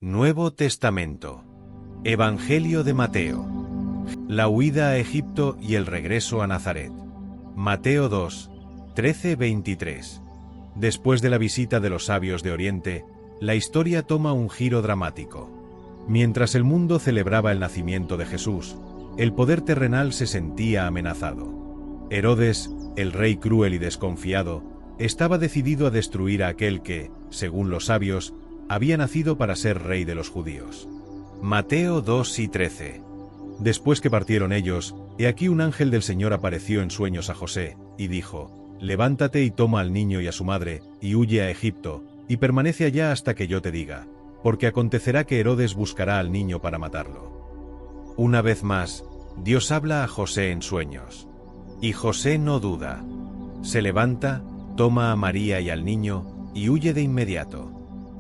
Nuevo Testamento. Evangelio de Mateo. La huida a Egipto y el regreso a Nazaret. Mateo 2, 13-23. Después de la visita de los sabios de Oriente, la historia toma un giro dramático. Mientras el mundo celebraba el nacimiento de Jesús, el poder terrenal se sentía amenazado. Herodes, el rey cruel y desconfiado, estaba decidido a destruir a aquel que, según los sabios, había nacido para ser rey de los judíos. Mateo 2 y 13. Después que partieron ellos, he aquí un ángel del Señor apareció en sueños a José, y dijo: Levántate y toma al niño y a su madre, y huye a Egipto, y permanece allá hasta que yo te diga, porque acontecerá que Herodes buscará al niño para matarlo. Una vez más, Dios habla a José en sueños. Y José no duda. Se levanta, toma a María y al niño, y huye de inmediato.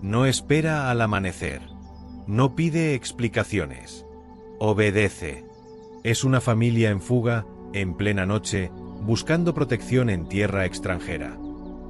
No espera al amanecer. No pide explicaciones. Obedece. Es una familia en fuga, en plena noche, buscando protección en tierra extranjera.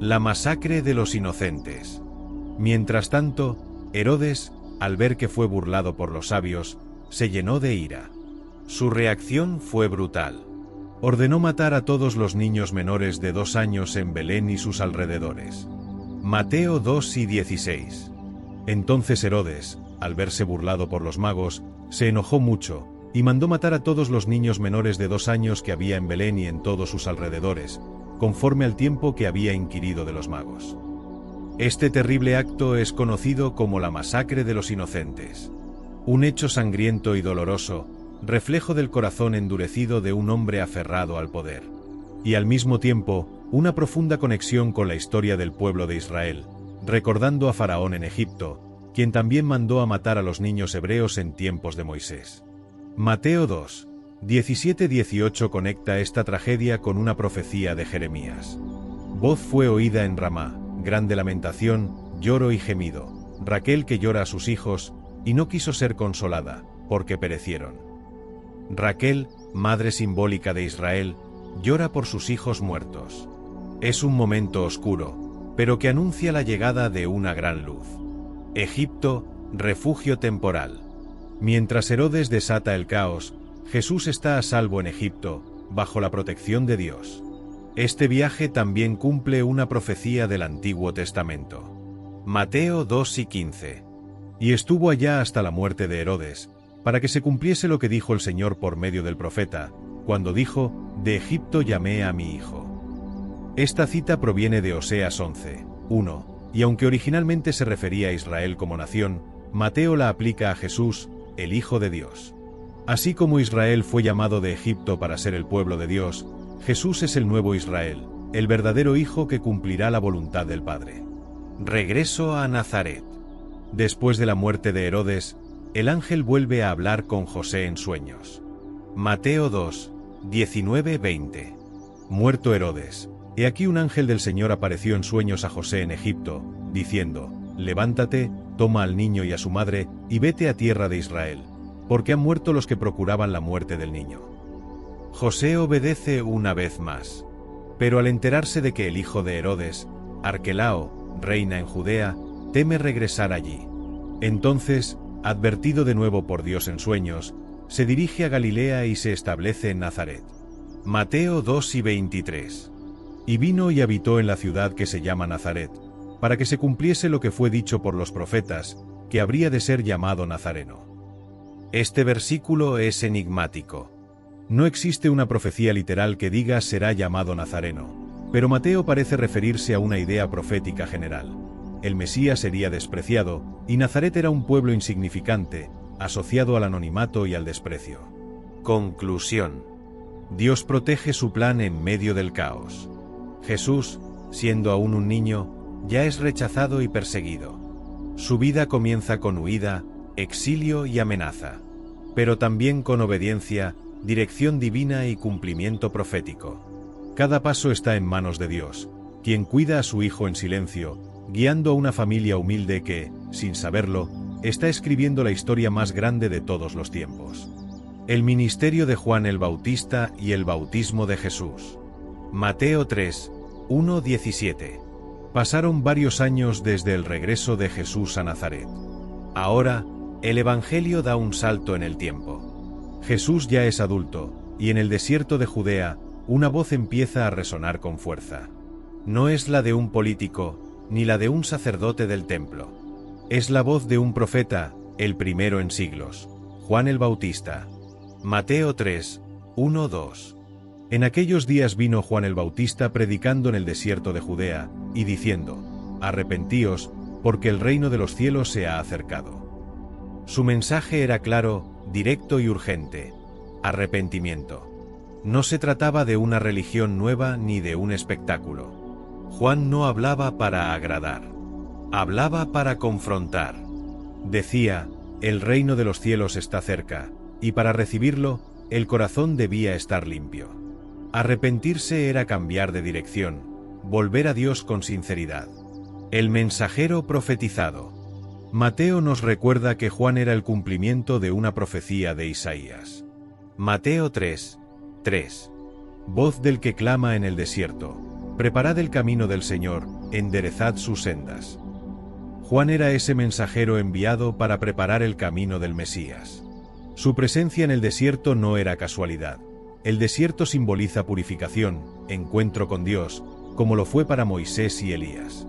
La masacre de los inocentes. Mientras tanto, Herodes, al ver que fue burlado por los sabios, se llenó de ira. Su reacción fue brutal. Ordenó matar a todos los niños menores de 2 años en Belén y sus alrededores. Mateo 2 y 16. Entonces Herodes, al verse burlado por los magos, se enojó mucho, y mandó matar a todos los niños menores de 2 años que había en Belén y en todos sus alrededores, conforme al tiempo que había inquirido de los magos. Este terrible acto es conocido como la masacre de los inocentes. Un hecho sangriento y doloroso, reflejo del corazón endurecido de un hombre aferrado al poder. Y al mismo tiempo, una profunda conexión con la historia del pueblo de Israel, recordando a Faraón en Egipto, quien también mandó a matar a los niños hebreos en tiempos de Moisés. Mateo 2, 17-18 conecta esta tragedia con una profecía de Jeremías. Voz fue oída en Ramá, grande lamentación, lloro y gemido, Raquel que llora a sus hijos, y no quiso ser consolada, porque perecieron. Raquel, madre simbólica de Israel, llora por sus hijos muertos. Es un momento oscuro, pero que anuncia la llegada de una gran luz. Egipto, refugio temporal. Mientras Herodes desata el caos, Jesús está a salvo en Egipto, bajo la protección de Dios. Este viaje también cumple una profecía del Antiguo Testamento. Mateo 2 y 15. Y estuvo allá hasta la muerte de Herodes, para que se cumpliese lo que dijo el Señor por medio del profeta, cuando dijo: De Egipto llamé a mi hijo. Esta cita proviene de Oseas 11, 1, y aunque originalmente se refería a Israel como nación, Mateo la aplica a Jesús, el Hijo de Dios. Así como Israel fue llamado de Egipto para ser el pueblo de Dios, Jesús es el nuevo Israel, el verdadero Hijo que cumplirá la voluntad del Padre. Regreso a Nazaret. Después de la muerte de Herodes, el ángel vuelve a hablar con José en sueños. Mateo 2, 19-20. Muerto Herodes, he aquí un ángel del Señor apareció en sueños a José en Egipto, diciendo: Levántate, toma al niño y a su madre, y vete a tierra de Israel, porque han muerto los que procuraban la muerte del niño. José obedece una vez más. Pero al enterarse de que el hijo de Herodes, Arquelao, reina en Judea, teme regresar allí. Entonces, advertido de nuevo por Dios en sueños, se dirige a Galilea y se establece en Nazaret. Mateo 2 y 23. Y vino y habitó en la ciudad que se llama Nazaret, para que se cumpliese lo que fue dicho por los profetas, que habría de ser llamado Nazareno. Este versículo es enigmático. No existe una profecía literal que diga será llamado Nazareno, pero Mateo parece referirse a una idea profética general. El Mesías sería despreciado, y Nazaret era un pueblo insignificante, asociado al anonimato y al desprecio. Conclusión. Dios protege su plan en medio del caos. Jesús, siendo aún un niño, ya es rechazado y perseguido. Su vida comienza con huida, exilio y amenaza, pero también con obediencia, dirección divina y cumplimiento profético. Cada paso está en manos de Dios, quien cuida a su Hijo en silencio, guiando a una familia humilde que, sin saberlo, está escribiendo la historia más grande de todos los tiempos. El ministerio de Juan el Bautista y el bautismo de Jesús. Mateo 3, 1-17. Pasaron varios años desde el regreso de Jesús a Nazaret. Ahora, el Evangelio da un salto en el tiempo. Jesús ya es adulto, y en el desierto de Judea, una voz empieza a resonar con fuerza. No es la de un político, ni la de un sacerdote del templo. Es la voz de un profeta, el primero en siglos, Juan el Bautista. Mateo 3, 1-2. En aquellos días vino Juan el Bautista predicando en el desierto de Judea, y diciendo: Arrepentíos, porque el reino de los cielos se ha acercado. Su mensaje era claro, directo y urgente: arrepentimiento. No se trataba de una religión nueva ni de un espectáculo. Juan no hablaba para agradar. Hablaba para confrontar. Decía: el reino de los cielos está cerca, y para recibirlo, el corazón debía estar limpio. Arrepentirse era cambiar de dirección, volver a Dios con sinceridad. El mensajero profetizado. Mateo nos recuerda que Juan era el cumplimiento de una profecía de Isaías. Mateo 3, 3. Voz del que clama en el desierto: preparad el camino del Señor, enderezad sus sendas. Juan era ese mensajero enviado para preparar el camino del Mesías. Su presencia en el desierto no era casualidad. El desierto simboliza purificación, encuentro con Dios, como lo fue para Moisés y Elías.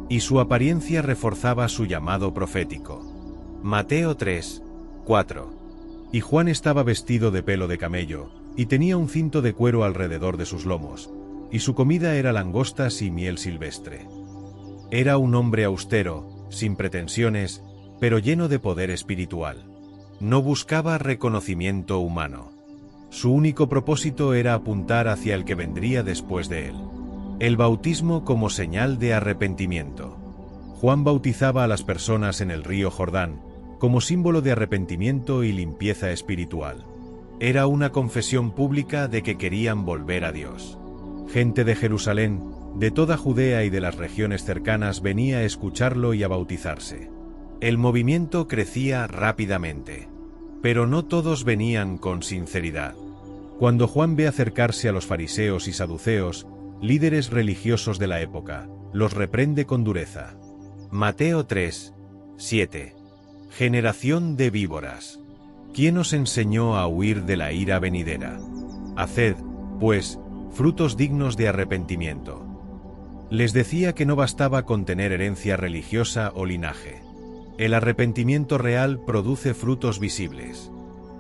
Y su apariencia reforzaba su llamado profético. Mateo 3, 4. Y Juan estaba vestido de pelo de camello, y tenía un cinto de cuero alrededor de sus lomos, y su comida era langostas y miel silvestre. Era un hombre austero, sin pretensiones, pero lleno de poder espiritual. No buscaba reconocimiento humano. Su único propósito era apuntar hacia el que vendría después de él. El bautismo como señal de arrepentimiento. Juan bautizaba a las personas en el río Jordán, como símbolo de arrepentimiento y limpieza espiritual. Era una confesión pública de que querían volver a Dios. Gente de Jerusalén, de toda Judea y de las regiones cercanas venía a escucharlo y a bautizarse. El movimiento crecía rápidamente. Pero no todos venían con sinceridad. Cuando Juan ve acercarse a los fariseos y saduceos, líderes religiosos de la época, los reprende con dureza. Mateo 3, 7. Generación de víboras. ¿Quién os enseñó a huir de la ira venidera? Haced, pues, frutos dignos de arrepentimiento. Les decía que no bastaba con tener herencia religiosa o linaje. El arrepentimiento real produce frutos visibles.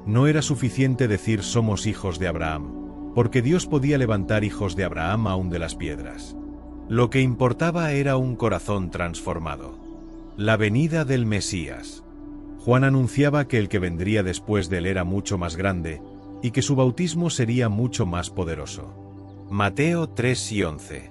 No era suficiente decir somos hijos de Abraham, porque Dios podía levantar hijos de Abraham aún de las piedras. Lo que importaba era un corazón transformado. La venida del Mesías. Juan anunciaba que el que vendría después de él era mucho más grande, y que su bautismo sería mucho más poderoso. Mateo 3 y 11.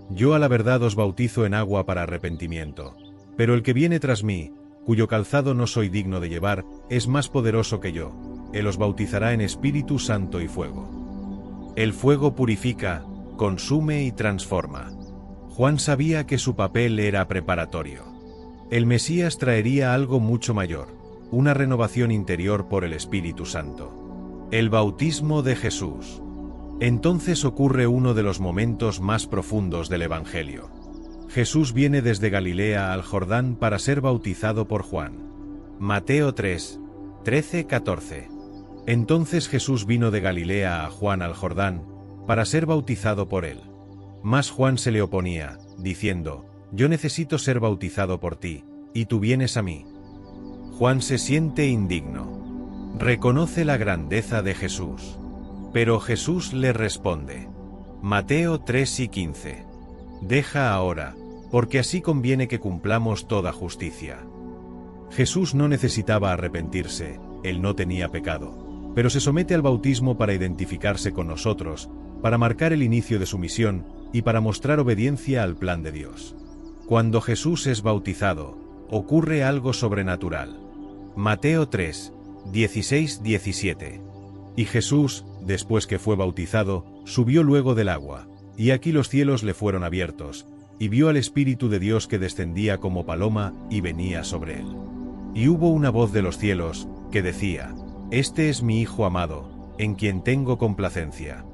Yo a la verdad os bautizo en agua para arrepentimiento, pero el que viene tras mí, cuyo calzado no soy digno de llevar, es más poderoso que yo. Él os bautizará en Espíritu Santo y fuego. El fuego purifica, consume y transforma. Juan sabía que su papel era preparatorio. El Mesías traería algo mucho mayor, una renovación interior por el Espíritu Santo. El bautismo de Jesús. Entonces ocurre uno de los momentos más profundos del Evangelio. Jesús viene desde Galilea al Jordán para ser bautizado por Juan. Mateo 3, 13-14. Entonces Jesús vino de Galilea a Juan al Jordán, para ser bautizado por él. Mas Juan se le oponía, diciendo: Yo necesito ser bautizado por ti, y tú vienes a mí. Juan se siente indigno. Reconoce la grandeza de Jesús. Pero Jesús le responde. Mateo 3 y 15. Deja ahora, porque así conviene que cumplamos toda justicia. Jesús no necesitaba arrepentirse, él no tenía pecado, pero se somete al bautismo para identificarse con nosotros, para marcar el inicio de su misión y para mostrar obediencia al plan de Dios. Cuando Jesús es bautizado, ocurre algo sobrenatural. Mateo 3, 16-17. Y Jesús, después que fue bautizado, subió luego del agua, y aquí los cielos le fueron abiertos, y vio al Espíritu de Dios que descendía como paloma y venía sobre él. Y hubo una voz de los cielos, que decía: Este es mi Hijo amado, en quien tengo complacencia.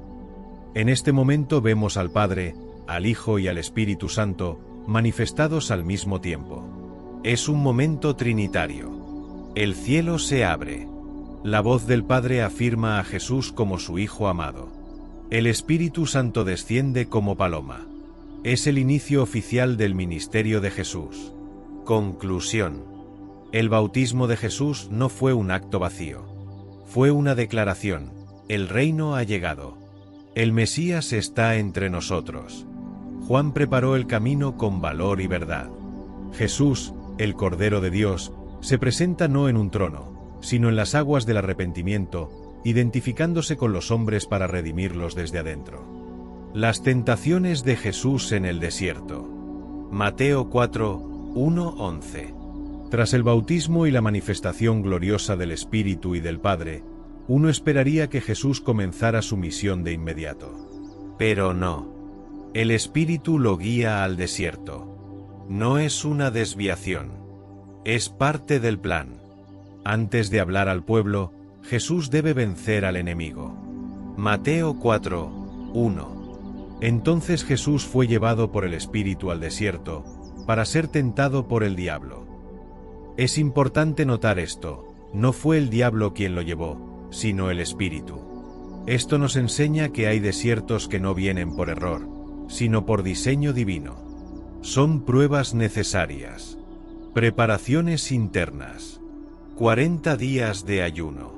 En este momento vemos al Padre, al Hijo y al Espíritu Santo, manifestados al mismo tiempo. Es un momento trinitario. El cielo se abre. La voz del Padre afirma a Jesús como su Hijo amado. El Espíritu Santo desciende como paloma. Es el inicio oficial del ministerio de Jesús. Conclusión. El bautismo de Jesús no fue un acto vacío. Fue una declaración: el reino ha llegado. El Mesías está entre nosotros. Juan preparó el camino con valor y verdad. Jesús, el Cordero de Dios, se presenta no en un trono, sino en las aguas del arrepentimiento, identificándose con los hombres para redimirlos desde adentro. Las tentaciones de Jesús en el desierto. Mateo 4, 1-11. Tras el bautismo y la manifestación gloriosa del Espíritu y del Padre, uno esperaría que Jesús comenzara su misión de inmediato. Pero no. El Espíritu lo guía al desierto. No es una desviación. Es parte del plan. Antes de hablar al pueblo, Jesús debe vencer al enemigo. Mateo 4, 1. Entonces Jesús fue llevado por el Espíritu al desierto, para ser tentado por el diablo. Es importante notar esto: no fue el diablo quien lo llevó, sino el Espíritu. Esto nos enseña que hay desiertos que no vienen por error, sino por diseño divino. Son pruebas necesarias. Preparaciones internas. 40 días de ayuno.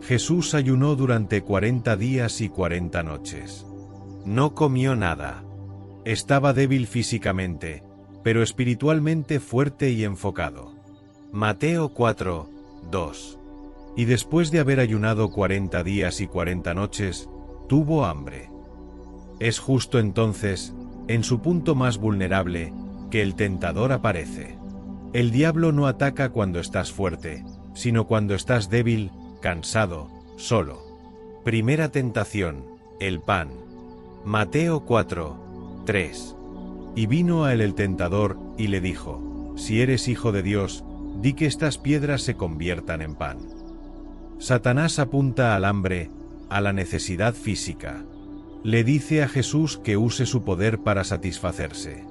Jesús ayunó durante 40 días y 40 noches. No comió nada. Estaba débil físicamente, pero espiritualmente fuerte y enfocado. Mateo 4, 2. Y después de haber ayunado 40 días y 40 noches, tuvo hambre. Es justo entonces, en su punto más vulnerable, que el tentador aparece. El diablo no ataca cuando estás fuerte, sino cuando estás débil, cansado, solo. Primera tentación: el pan. Mateo 4, 3. Y vino a él el tentador, y le dijo: si eres hijo de Dios, di que estas piedras se conviertan en pan. Satanás apunta al hambre, a la necesidad física. Le dice a Jesús que use su poder para satisfacerse.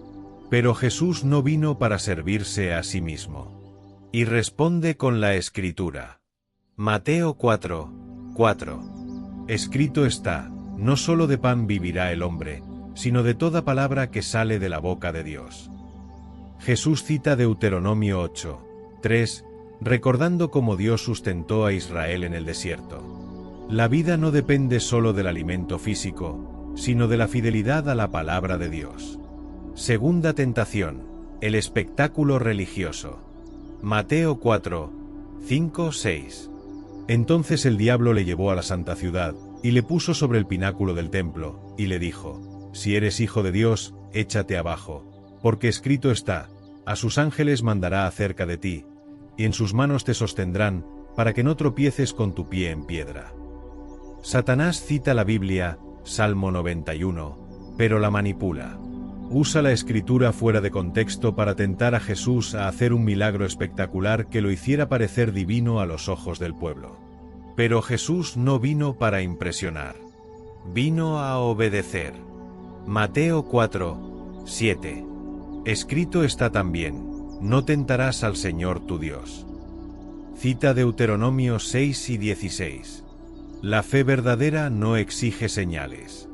Pero Jesús no vino para servirse a sí mismo. Y responde con la Escritura. Mateo 4, 4. Escrito está: no solo de pan vivirá el hombre, sino de toda palabra que sale de la boca de Dios. Jesús cita Deuteronomio 8, 3, recordando cómo Dios sustentó a Israel en el desierto. La vida no depende solo del alimento físico, sino de la fidelidad a la palabra de Dios. Segunda tentación: el espectáculo religioso. Mateo 4, 5, 6. Entonces el diablo le llevó a la santa ciudad, y le puso sobre el pináculo del templo, y le dijo: si eres hijo de Dios, échate abajo, porque escrito está: a sus ángeles mandará acerca de ti, y en sus manos te sostendrán, para que no tropieces con tu pie en piedra. Satanás cita la Biblia, Salmo 91, pero la manipula. Usa la Escritura fuera de contexto para tentar a Jesús a hacer un milagro espectacular que lo hiciera parecer divino a los ojos del pueblo. Pero Jesús no vino para impresionar. Vino a obedecer. Mateo 4, 7. Escrito está también: no tentarás al Señor tu Dios. Cita Deuteronomio 6 y 16. La fe verdadera no exige señales.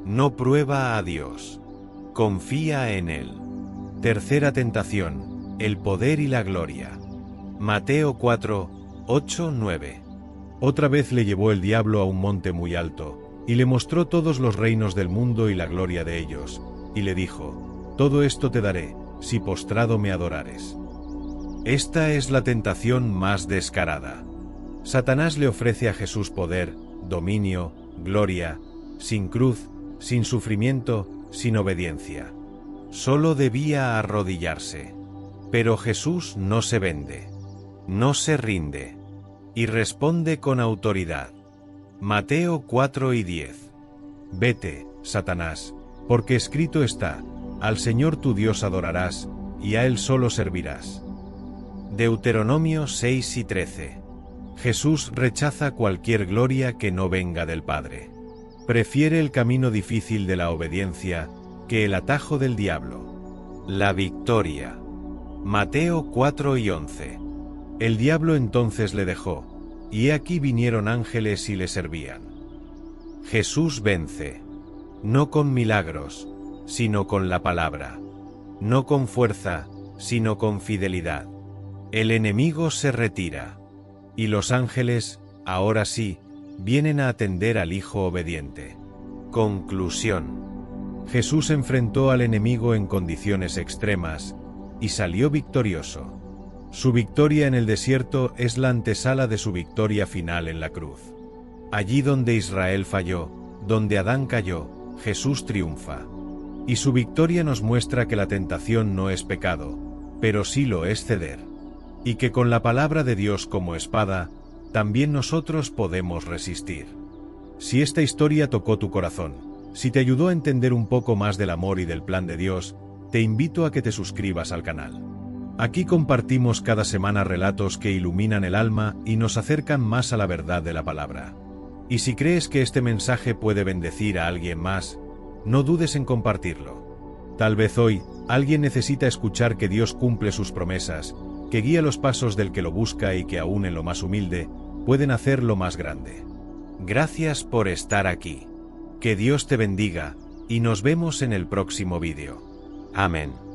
No prueba a Dios. Confía en Él. Tercera tentación: el poder y la gloria. Mateo 4, 8, 9. Otra vez le llevó el diablo a un monte muy alto, y le mostró todos los reinos del mundo y la gloria de ellos, y le dijo: todo esto te daré, si postrado me adorares. Esta es la tentación más descarada. Satanás le ofrece a Jesús poder, dominio, gloria, sin cruz, sin sufrimiento, sin obediencia. Solo debía arrodillarse. Pero Jesús no se vende. No se rinde. Y responde con autoridad. Mateo 4 y 10. Vete, Satanás, porque escrito está: al Señor tu Dios adorarás, y a Él solo servirás. Deuteronomio 6 y 13. Jesús rechaza cualquier gloria que no venga del Padre. Prefiere el camino difícil de la obediencia que el atajo del diablo. La victoria. Mateo 4 y 11. El diablo entonces le dejó, y he aquí vinieron ángeles y le servían. Jesús vence, no con milagros, sino con la palabra, no con fuerza, sino con fidelidad. El enemigo se retira, y los ángeles, ahora sí, vienen a atender al Hijo obediente. Conclusión. Jesús enfrentó al enemigo en condiciones extremas, y salió victorioso. Su victoria en el desierto es la antesala de su victoria final en la cruz. Allí donde Israel falló, donde Adán cayó, Jesús triunfa. Y su victoria nos muestra que la tentación no es pecado, pero sí lo es ceder. Y que con la palabra de Dios como espada, también nosotros podemos resistir. Si esta historia tocó tu corazón, si te ayudó a entender un poco más del amor y del plan de Dios, te invito a que te suscribas al canal. Aquí compartimos cada semana relatos que iluminan el alma y nos acercan más a la verdad de la palabra. Y si crees que este mensaje puede bendecir a alguien más, no dudes en compartirlo. Tal vez hoy, alguien necesita escuchar que Dios cumple sus promesas, que guía los pasos del que lo busca y que aún en lo más humilde, pueden hacer lo más grande. Gracias por estar aquí. Que Dios te bendiga, y nos vemos en el próximo vídeo. Amén.